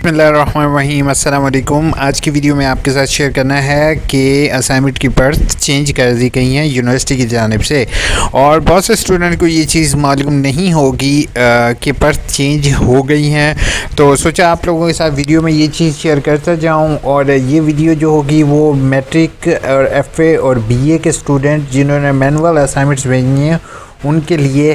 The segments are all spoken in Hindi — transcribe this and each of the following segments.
बिस्मिल्लाहिर्रहमानिर्रहीम। अस्सलाम वालेकुम। आज की वीडियो में आपके साथ शेयर करना है कि असाइनमेंट की पर्थ चेंज कर दी गई हैं यूनिवर्सिटी की जानिब से, और बहुत से स्टूडेंट को ये चीज़ मालूम नहीं होगी कि पर्थ चेंज हो गई हैं। तो सोचा आप लोगों के साथ वीडियो में ये चीज़ शेयर करता जाऊँ। और ये वीडियो जो होगी वो मैट्रिक और FA और BA के स्टूडेंट जिन्होंने मैनुअल असाइनमेंट्स भेजी हैं उनके लिए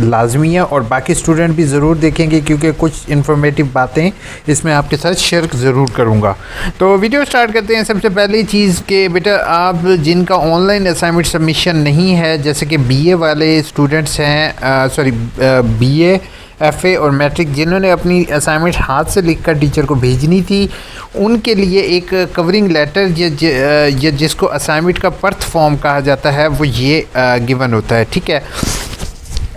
लाजमी है, और बाकी स्टूडेंट भी ज़रूर देखेंगे क्योंकि कुछ इन्फॉर्मेटिव बातें इसमें आपके साथ शेयर ज़रूर करूँगा। तो वीडियो स्टार्ट करते हैं। सबसे पहली चीज़ कि बेटा आप जिनका ऑनलाइन असाइनमेंट सबमिशन नहीं है, जैसे कि BA वाले स्टूडेंट्स हैं, BA FA और मैट्रिक जिन्होंने अपनी असाइनमेंट हाथ से लिखकर टीचर को भेजनी थी, उनके लिए एक कवरिंग लेटर या जिसको असाइनमेंट का पर्थ फॉर्म कहा जाता है वो ये गिवन होता है। ठीक है,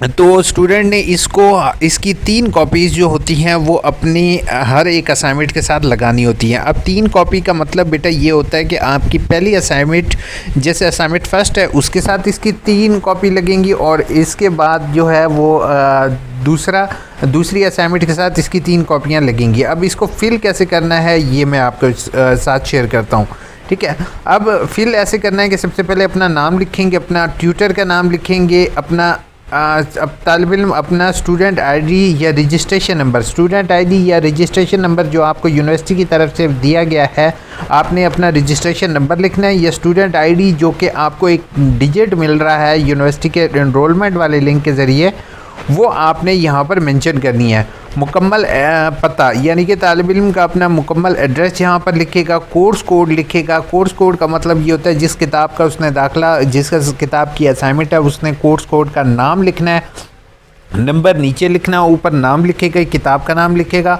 तो स्टूडेंट ने इसकी 3 कॉपीज़ जो होती हैं वो अपनी हर एक असाइनमेंट के साथ लगानी होती हैं। अब 3 कॉपी का मतलब बेटा ये होता है कि आपकी पहली असाइनमेंट, जैसे असाइनमेंट फर्स्ट है उसके साथ इसकी 3 कॉपी लगेंगी, और इसके बाद जो है वो दूसरी असाइनमेंट के साथ इसकी 3 कॉपियाँ लगेंगी। अब इसको फिल कैसे करना है ये मैं आपके साथ शेयर करता हूँ। ठीक है, अब फिल ऐसे करना है कि सबसे पहले अपना नाम लिखेंगे, अपना ट्यूटर का नाम लिखेंगे, अपना अब तालिब इल्म अपना स्टूडेंट आईडी या रजिस्ट्रेशन नंबर जो आपको यूनिवर्सिटी की तरफ से दिया गया है, आपने अपना रजिस्ट्रेशन नंबर लिखना है, या स्टूडेंट आईडी जो कि आपको एक डिजिट मिल रहा है यूनिवर्सिटी के एनरोलमेंट वाले लिंक के ज़रिए, वो आपने यहाँ पर मेंशन करनी है। मुकम्मल पता यानी कि तालिब इल्म का अपना मुकम्मल एड्रेस यहाँ पर लिखेगा, कोर्स कोड लिखेगा। कोर्स कोड का मतलब ये होता है जिस किताब का उसने दाखिला, जिस किताब की असाइनमेंट है उसने कोर्स कोड का नाम लिखना है, नंबर नीचे लिखना, ऊपर नाम लिखेगा, किताब का नाम लिखेगा।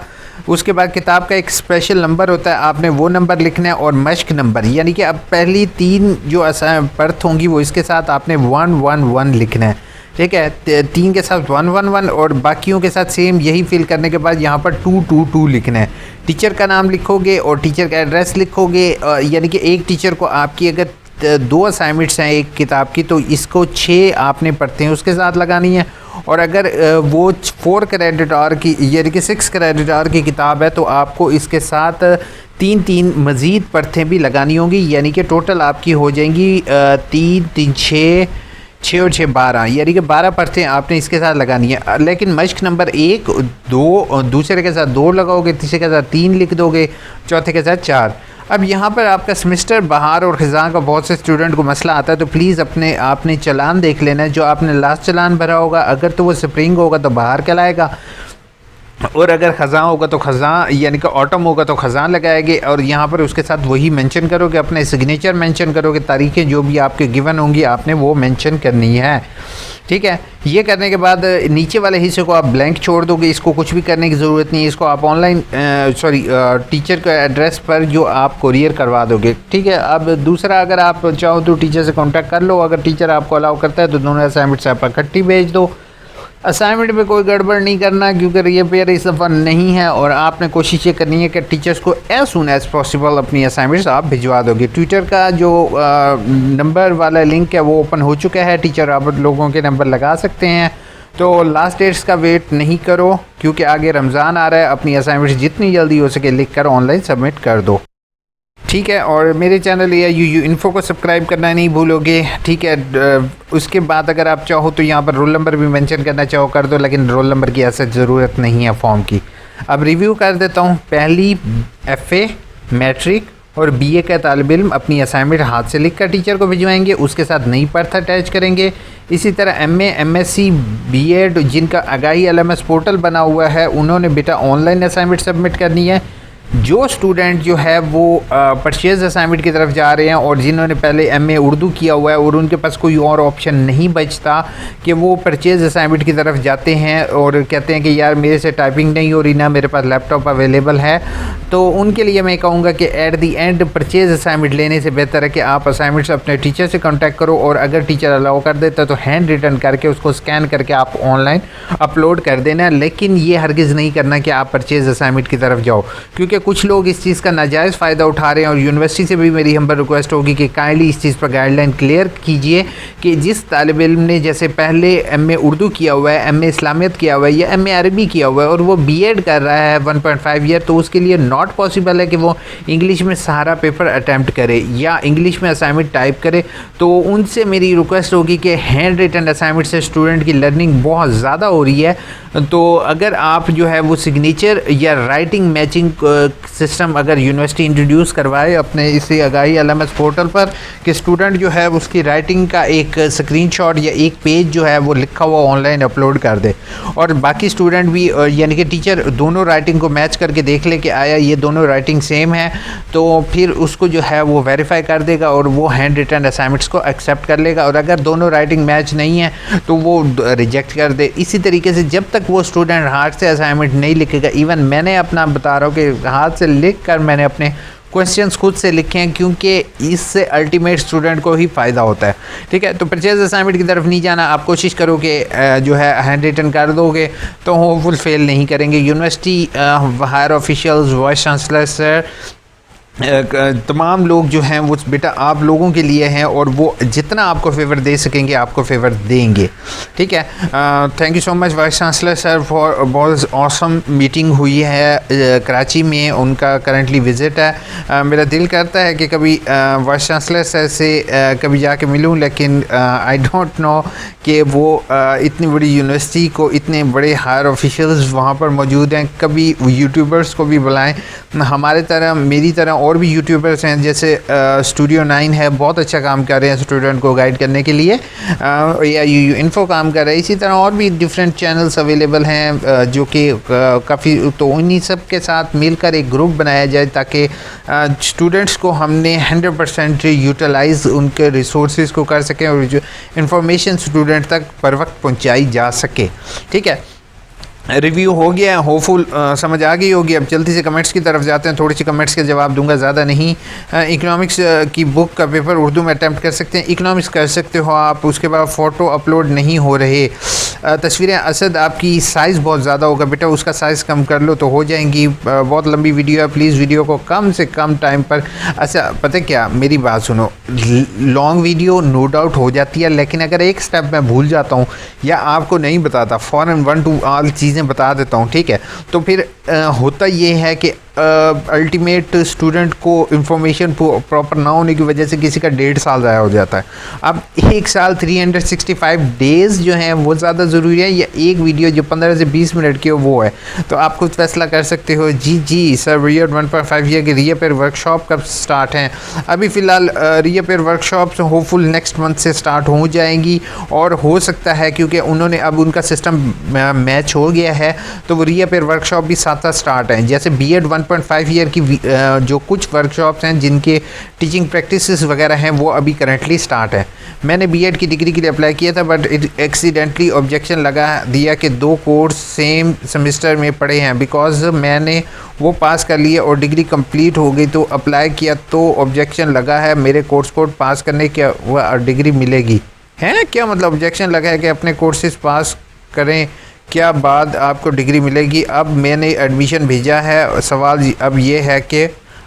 उसके बाद किताब का एक स्पेशल नंबर होता है, आपने वो नंबर लिखना है, और मश्क नंबर यानी कि अब पहली 3 जो पर्थ होंगी वो इसके साथ आपने 111 लिखना है। ठीक है, 3 के साथ 111 और बाकियों के साथ सेम यही फिल करने के बाद यहाँ पर 222 लिखना है। टीचर का नाम लिखोगे और टीचर का एड्रेस लिखोगे, यानी कि एक टीचर को आपकी अगर 2 असाइनमेंट्स हैं एक किताब की, तो इसको 6 आपने पढ़ते हैं उसके साथ लगानी है। और अगर वो 4 क्रेडिट आवर की यानी कि 6 क्रेडिट आवर की किताब है तो आपको इसके साथ 3 मज़ीद पढ़तें भी लगानी होंगी, यानी कि टोटल आपकी हो जाएंगी 3 3 6 और 6 12, यानी कि 12 पर्चें आपने इसके साथ लगानी है। लेकिन मश्क नंबर 1 2 दूसरे के साथ 2 लगाओगे, तीसरे के साथ 3 लिख दोगे, चौथे के साथ 4। अब यहाँ पर आपका सेमेस्टर बहार और ख़ज़ां का बहुत से स्टूडेंट को मसला आता है, तो प्लीज़ आपने चालान देख लेना है। जो आपने लास्ट चालान भरा होगा, अगर तो वो स्प्रिंग होगा तो बहार कहलाएगा, और अगर ख़ज़ां होगा तो ख़ज़ां यानी कि ऑटम होगा तो ख़ज़ां लगाएंगे। और यहाँ पर उसके साथ वही मेंशन करोगे, अपने सिग्नेचर मेंशन करोगे, तारीखें जो भी आपके गिवन होंगी आपने वो मेंशन करनी है। ठीक है, ये करने के बाद नीचे वाले हिस्से को आप ब्लैंक छोड़ दोगे, इसको कुछ भी करने की ज़रूरत नहीं है। इसको आप ऑनलाइन टीचर के एड्रेस पर जो आप कोरियर करवा दोगे। ठीक है, अब दूसरा, अगर आप चाहो तो टीचर से कॉन्टैक्ट कर लो, अगर टीचर आपको अलाउ करता है तो दोनों असाइनमेंट्स आप इकट्ठी भेज दो। असाइनमेंट में कोई गड़बड़ नहीं करना क्योंकि रीअपेयर इस दफ़ा नहीं है, और आपने कोशिश ये करनी है कि टीचर्स को एज सुन एज़ पॉसिबल अपनी असाइनमेंट्स आप भिजवा दोगे। ट्विटर का जो नंबर वाला लिंक है वो ओपन हो चुका है, टीचर आप लोगों के नंबर लगा सकते हैं। तो लास्ट डेट्स का वेट नहीं करो क्योंकि आगे रमज़ान आ रहा है, अपनी असाइनमेंट्स जितनी जल्दी हो सके लिख कर ऑनलाइन सबमिट कर दो। ठीक है, और मेरे चैनल AIUU इन्फो को सब्सक्राइब करना नहीं भूलोगे। ठीक है, उसके बाद अगर आप चाहो तो यहाँ पर रोल नंबर भी मेंशन करना चाहो कर दो, लेकिन रोल नंबर की ऐसा ज़रूरत नहीं है फॉर्म की। अब रिव्यू कर देता हूँ। पहली FA, मैट्रिक और BA का तालिब इल्म अपनी असाइनमेंट हाथ से लिख कर टीचर को भिजवाएंगे, उसके साथ नई पर्थ अटैच करेंगे। इसी तरह MA, MSc, B.Ed जिनका आगाही LMS पोर्टल बना हुआ है उन्होंने बेटा ऑनलाइन असाइनमेंट सबमिट करनी है। जो स्टूडेंट जो है वो परचेज़ असाइनमेंट की तरफ जा रहे हैं और जिन्होंने पहले MA उर्दू किया हुआ है और उनके पास कोई और ऑप्शन नहीं बचता कि वो परचेज़ असाइनमेंट की तरफ जाते हैं और कहते हैं कि यार मेरे से टाइपिंग नहीं हो रही, ना मेरे पास लैपटॉप अवेलेबल है, तो उनके लिए मैं कहूँगा कि at the and purchase assignment लेने से बेहतर है कि आप असाइनमेंट्स अपने टीचर से कॉन्टैक्ट करो, और अगर टीचर अलाउ कर देता तो हैंड रिटन करके उसको स्कैन करके आप ऑनलाइन अपलोड कर देना। लेकिन ये हरगिज़ नहीं करना कि आप परचेज़ असाइनमेंट की तरफ जाओ, क्योंकि कुछ लोग इस चीज़ का नाजायज़ फ़ायदा उठा रहे हैं और यूनिवर्सिटी से भी मेरी हम्बल रिक्वेस्ट होगी कि काइंडली इस चीज़ पर गाइडलाइन क्लियर कीजिए कि जिस तालिब इल्म ने जैसे पहले एमए उर्दू किया हुआ है, एमए इस्लामियत किया हुआ है या एमए अरबी किया हुआ है और वो बीएड कर रहा है 1.5 ईयर, तो उसके लिए नॉट पॉसिबल है कि वो इंग्लिश में सारा पेपर अटैम्प्ट करे या इंग्लिश में असाइनमेंट टाइप करे। तो उनसे मेरी रिक्वेस्ट होगी कि हैंड रिटन असाइनमेंट से स्टूडेंट की लर्निंग बहुत ज़्यादा हो रही है, तो अगर आप जो है वो सिग्नेचर या राइटिंग मैचिंग सिस्टम अगर यूनिवर्सिटी इंट्रोड्यूस करवाए अपने इसी आगाही LMS पोर्टल पर कि स्टूडेंट जो है उसकी राइटिंग का एक स्क्रीनशॉट या एक पेज जो है वो लिखा हुआ ऑनलाइन अपलोड कर दे और बाकी स्टूडेंट भी यानी कि टीचर दोनों राइटिंग को मैच करके देख ले कि आया ये दोनों राइटिंग सेम है, तो फिर उसको जो है वो वेरीफाई कर देगा और वो हैंड रिटन असाइनमेंट्स को एक्सेप्ट कर लेगा और अगर दोनों राइटिंग मैच नहीं है तो वो रिजेक्ट कर दे। इसी तरीके से जब तक वो स्टूडेंट हाथ से असाइनमेंट नहीं लिखेगा, इवन मैंने अपना बता रहा हूँ कि हाथ से लिख कर मैंने अपने क्वेश्चंस खुद से लिखे हैं क्योंकि इससे अल्टीमेट स्टूडेंट को ही फ़ायदा होता है। ठीक है, तो परचेज असाइनमेंट की तरफ नहीं जाना, आप कोशिश करो कि जो है हैंड रिटन कर दोगे तो होपफुल फेल नहीं करेंगे। University higher officials, vice chancellor sir, तमाम लोग जो हैं वो बेटा आप लोगों के लिए हैं और वो जितना आपको फेवर दे सकेंगे आपको फेवर देंगे। ठीक है, thank you so much vice chancellor sir for बहुत ऑसम मीटिंग हुई है कराची में, उनका करंटली विज़िट है। मेरा दिल करता है कि कभी वाइस चांसलर सर से कभी जाके मिलूं, लेकिन आई डोंट नो कि वो इतनी बड़ी यूनिवर्सिटी को इतने बड़े हायर ऑफिशियल्स वहाँ पर मौजूद हैं। कभी यूट्यूबर्स को भी बुलाएं, हमारे तरह मेरी तरह और भी यूट्यूबर्स हैं जैसे स्टूडियो 9 है, बहुत अच्छा काम कर रहे हैं स्टूडेंट को गाइड करने के लिए, या इन्फो काम कर रहे हैं। इसी तरह और भी डिफरेंट चैनल्स अवेलेबल हैं जो कि काफ़ी, तो उन्हीं सब के साथ मिलकर एक ग्रुप बनाया जाए ताकि स्टूडेंट्स को हमने 100% यूटिलाइज़ उनके रिसोर्सेज को कर सकें और जो इंफॉर्मेशन स्टूडेंट तक बर वक्त पहुँचाई जा सके। ठीक है, रिव्यू हो गया, होपफुल समझ आ गई होगी। अब जल्दी से कमेंट्स की तरफ जाते हैं, थोड़ी सी कमेंट्स के जवाब दूंगा, ज़्यादा नहीं। इकोनॉमिक्स की बुक का पेपर उर्दू में अटैम्प्ट कर सकते हैं, इकोनॉमिक्स कर सकते हो आप। उसके बाद फ़ोटो अपलोड नहीं हो रहे, तस्वीरें असद आपकी साइज़ बहुत ज़्यादा होगा बेटा, उसका साइज़ कम कर लो तो हो जाएंगी। बहुत लंबी वीडियो है, प्लीज़ वीडियो को कम से कम टाइम पर। अच्छा पता क्या, मेरी बात सुनो, लॉन्ग वीडियो नो डाउट हो जाती है, लेकिन अगर एक स्टेप मैं भूल जाता हूँ या आपको नहीं बताता, फ़ौरन 1 to ऑल चीज़ें बता देता हूँ, ठीक है, तो फिर होता ये है कि अल्टीमेट स्टूडेंट को इंफॉर्मेशन प्रॉपर ना होने की वजह से किसी का 1.5 साल ज़ाया हो जाता है। अब 1 साल 365 डेज़ जो हैं वो ज़्यादा ज़रूरी है या एक वीडियो जो 15 से 20 मिनट की हो वो है, तो आप खुद फैसला कर सकते हो। जी सर, रियर 1.5 ईयर की रिपेयर वर्कशॉप कब स्टार्ट हैं? अभी फ़िलहाल repair workshops hopeful next month से स्टार्ट हो जाएंगी और हो सकता है क्योंकि उन्होंने अब उनका सिस्टम मैच हो गया है तो वो रिपेयर वर्कशॉप भी साथ साथ स्टार्ट हैं। जैसे बीएड 1.5 ईयर की जो कुछ वर्कशॉप्स हैं जिनके टीचिंग प्रैक्टिसेस वगैरह हैं वो अभी करंटली स्टार्ट है। मैंने बीएड की डिग्री के लिए अप्लाई किया था बट एक्सीडेंटली ऑब्जेक्शन लगा दिया कि 2 कोर्स सेम सेमेस्टर में पढ़े हैं। बिकॉज मैंने वो पास कर लिए और डिग्री कंप्लीट हो गई तो अप्लाई किया तो ऑब्जेक्शन लगा है मेरे कोर्स को पास करने के वह डिग्री मिलेगी है। क्या मतलब ऑब्जेक्शन लगा है कि अपने कोर्सेज पास करें क्या बाद आपको डिग्री मिलेगी? अब मैंने एडमिशन भेजा है, सवाल अब ये है कि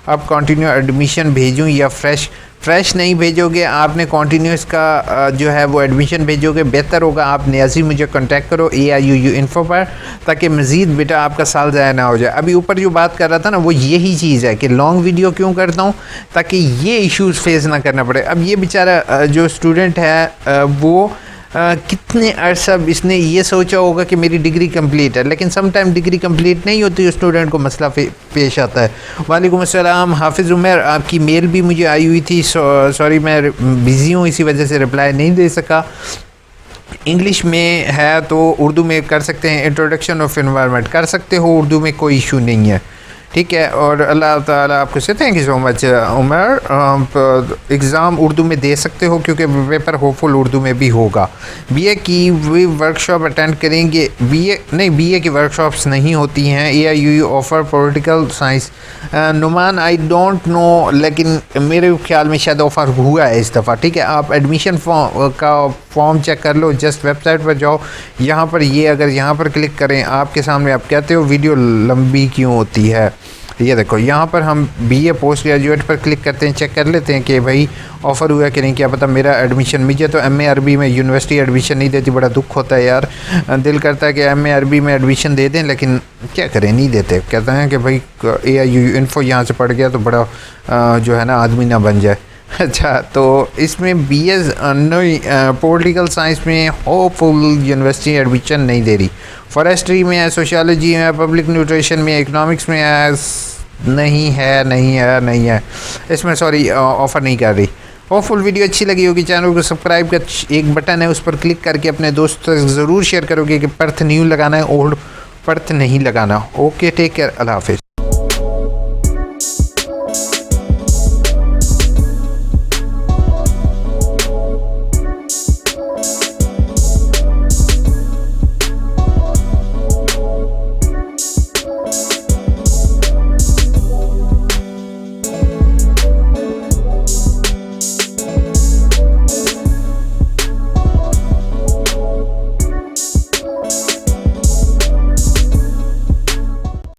अब कंटिन्यू एडमिशन भेजूं या फ्रेश नहीं भेजोगे, आपने कॉन्टीन्यूस का जो है वो एडमिशन भेजोगे, बेहतर होगा आप नियाज़ी मुझे कांटेक्ट करो AIUU इन्फो पर, ताकि मज़ीद बेटा आपका साल ज़ाया ना हो जाए। अभी ऊपर जो बात कर रहा था ना वो यही चीज़ है कि लॉन्ग वीडियो क्यों करता हूँ, ताकि ये इश्यूज़ फेस ना करना पड़े। अब ये बेचारा जो स्टूडेंट है वो कितने अरसा इसने ये सोचा होगा कि मेरी डिग्री कंप्लीट है, लेकिन सम टाइम डिग्री कंप्लीट नहीं होती, स्टूडेंट को मसला पेश आता है। वालेकुम अस्सलाम हाफिज़ उमर, आपकी मेल भी मुझे आई हुई थी, सॉरी मैं बिज़ी हूँ इसी वजह से रिप्लाई नहीं दे सका। इंग्लिश में है तो उर्दू में कर सकते हैं, इंट्रोडक्शन ऑफ एनवायरनमेंट कर सकते हो उर्दू में, कोई इशू नहीं है। ठीक है, और अल्लाह ताला आपको से thank you so much Umar. Exam Urdu में दे सकते हो क्योंकि पेपर होपफुल उर्दू में भी होगा। बीए की भी वर्कशॉप अटेंड करेंगे? बीए की वर्कशॉप्स नहीं होती हैं। AIUU offer political science Numan I don't know, लेकिन मेरे ख्याल में शायद ऑफ़र हुआ है इस दफ़ा। ठीक है, आप एडमिशन फॉर्म चेक कर लो, जस्ट वेबसाइट पर जाओ, यहाँ पर ये अगर यहाँ पर क्लिक करें आपके सामने, आप कहते हो वीडियो लंबी क्यों होती है, ये देखो यहाँ पर हम बीए पोस्ट ग्रेजुएट पर क्लिक करते हैं, चेक कर लेते हैं कि भाई ऑफ़र हुआ कि नहीं, क्या पता मेरा एडमिशन मिल जाए। तो एमए अरबी में यूनिवर्सिटी एडमिशन नहीं देती, बड़ा दुख होता है यार। दिल करता है कि एमए अरबी में एडमिशन दे दें, लेकिन क्या करें, नहीं देते। कहते हैं कि भाई AIU इन्फो यहाँ से पढ़ गया तो बड़ा जो है ना आदमी ना बन जाए। अच्छा, तो इसमें BS पॉलिटिकल साइंस में होपफुल यूनिवर्सिटी एडमिशन नहीं दे रही। फॉरेस्ट्री में है, सोशियोलॉजी में है, पब्लिक न्यूट्रिशन में, इकोनॉमिक्स में है, नहीं है इसमें, सॉरी, ऑफ़र नहीं कर रही। होपफुल वीडियो अच्छी लगी होगी, चैनल को सब्सक्राइब का एक बटन है उस पर क्लिक करके अपने दोस्तों से ज़रूर शेयर करोगे कि पर्थ न्यू लगाना है, ओल्ड पर्थ नहीं लगाना। ओके, टेक केयर, अल्लाह हाफिज़।